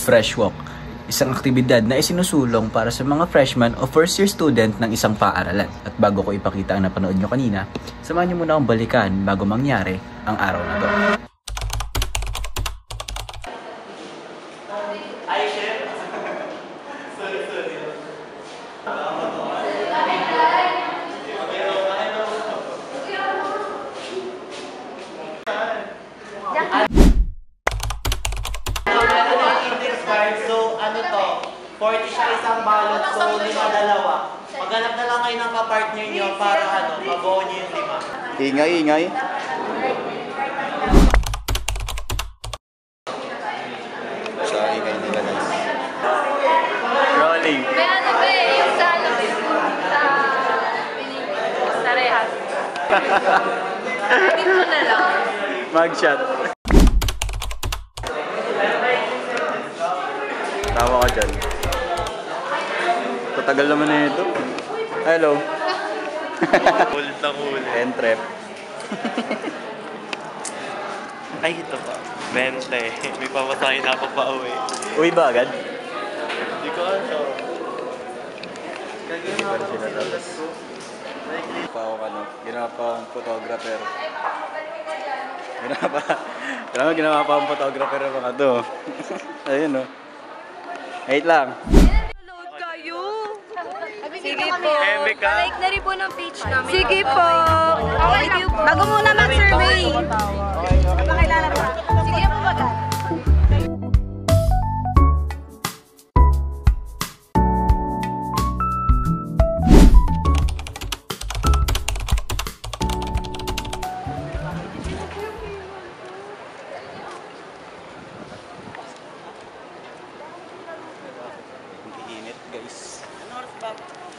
Fresh Walk, isang aktibidad na isinusulong para sa mga freshman o first year student ng isang paaralan. At bago ko ipakita ang napanood nyo kanina, samahan nyo muna akong balikan bago mangyari ang araw na to. So, ano to? 40 siya isang balot, so 5 dalawa. Maghanap na lang kayo ng kapartner nyo para mabuo nyo yung 5. Ingay, ingay. Sa ingay nila guys. Rolling. May ano ba yung sa Rehas. Edit mo na lang. Mag-shot. Tawa ka dyan. Tatagal naman na ito. Hello. Ulit na ulit. Entrep. Ay, ito pa. 20. May pamasahin na ako pa uwi. Uwi ba agad? Hindi ko alam. Hindi pa rin sila tapos. Ginawa pa akong photographer. Ginawa pa akong photographer ng mga to. Ayun o. Wait lang. Load kayo. Sige po. Like na rin po ng page namin. Sige po. Bago muna mag-survey. Pakilala pa. Sige po ba?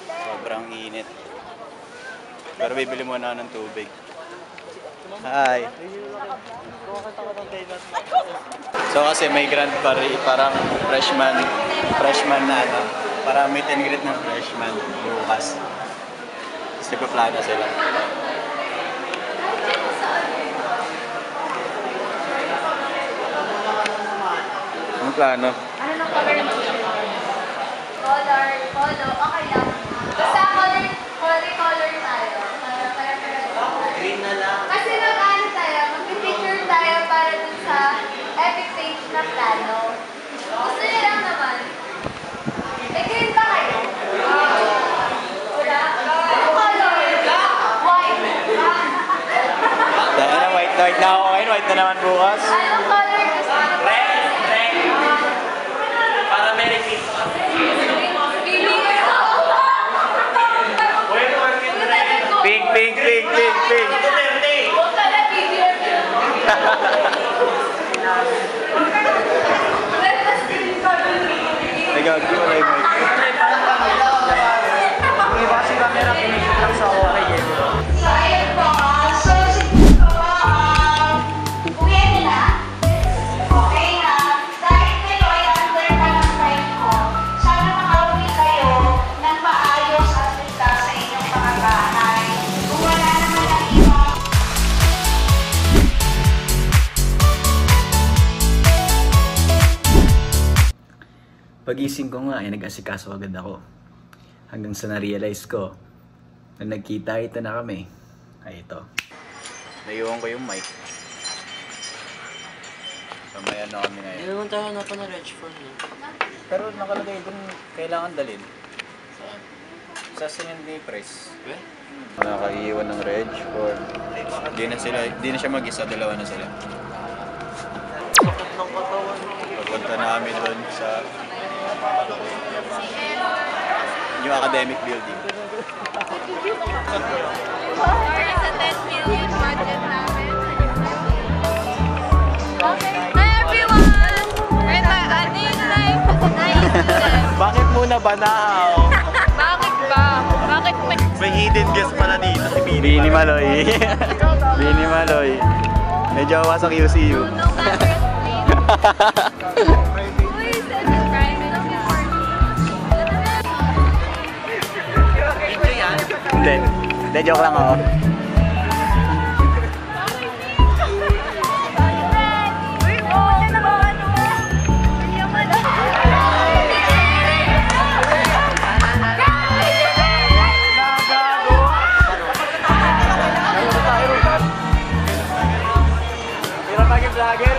Sobrang init. Pero bibili muna ako ng tubig. Hi! So kasi may grand party, parang freshman na ano. Parang meet and greet ng freshman bukas. Tapos nagpaplano sila. Anong plano? Ano nang color mo? Color, okay lang. Basta color tayo. Green na lang. Kasi mag-ano tayo, mag-picture tayo para dun sa epic page na plano. Gusto niyo lang naman. Eh, green ba kayo? Wala? Ano color? White. Dahil na white na ako ngayon, white na naman bukas. Anong color gusto niyo? Red. Para Merry Christmas. Pink. Nagagawin ko na yung mic. Iba si camera, pinisip lang sa okay eh. Pagising ko nga ay nag-asikaso agad ako. Hanggang sa na-realize ko na nagkita-kita na kami. Ay ito. Naiwan ko yung mic. So may ano kami ngayon. Hindi naman tayo na reg phone eh. Pero nakalagay dun kailangan dalhin. Sa Sunday Press. Nakakaiwan ng reg form. Di na siya mag-isa, dalawa na sila. Sakit ng katawan. Pagpunta namin doon sa yung academic building. Sorry sa 10 million budget namin. Hi everyone! Wait, ano yung live? Bakit muna banao? Bakit ba? Bakit may... May hidden guest pala dito si Bini Maloy. Bini Maloy. May jowa sa QCU. No matters, please. Who is subscribe to me for me? Hindi, joke lang ako. Uy, pumunta na ba ano? vlogger.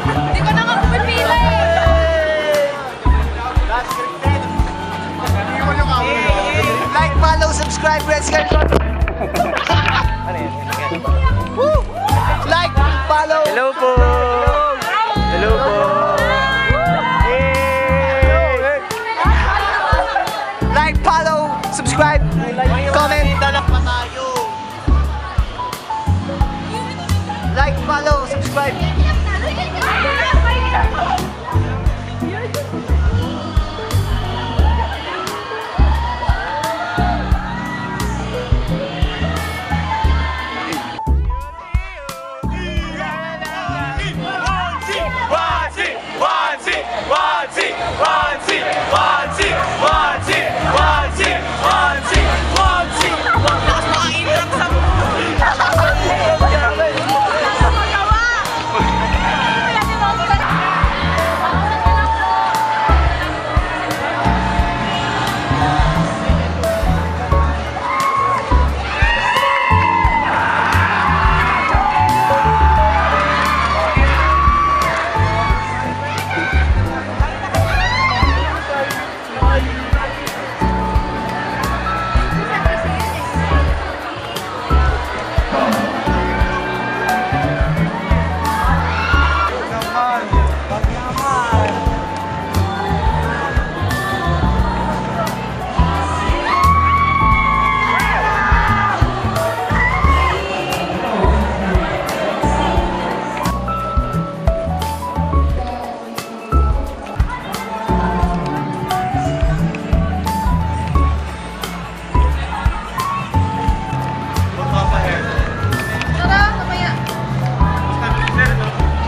Hindi ko na nga pumipila eh. Like, follow, subscribe, Red Sky. Woo! Like, follow. Hello po. Hello po. Like, follow, subscribe, comment. Like, follow, subscribe.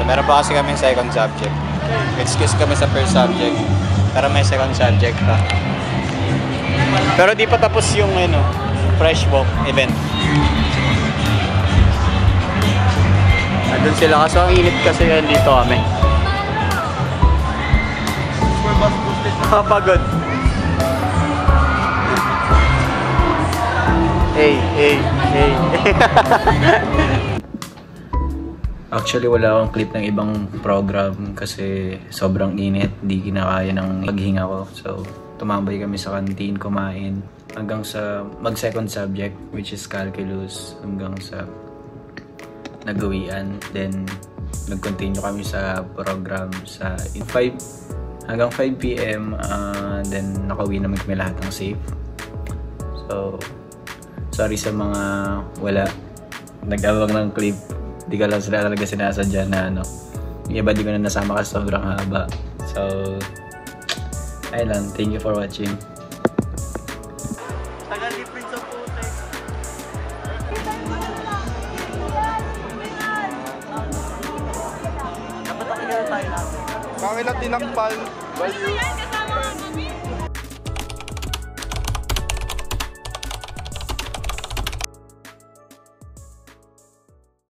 Meron pa kasi kami second subject. Excuse kami sa first subject. Pero may second subject pa. Pero di pa tapos yung fresh walk event. Nandun sila kasi ang init kasi dito kami. Nakapagod. Hey. Actually, wala akong clip ng ibang program kasi sobrang init, di kinakaya ng paghinga ko. So, tumambay kami sa canteen, kumain, hanggang sa mag-second subject, which is calculus, hanggang sa nagawian. Then, nag-continue kami sa program sa hanggang 5 PM, then nakauwi naman kami lahat ng safe. So, sorry sa mga wala nag-abang ng clip. Di ko lang sila talaga sinasadya na yung iba di ko na nasama kasi sobrang haba. So, ayun lang. Thank you for watching. Tagalipin sa puti. Bakit natin ang pal? Value.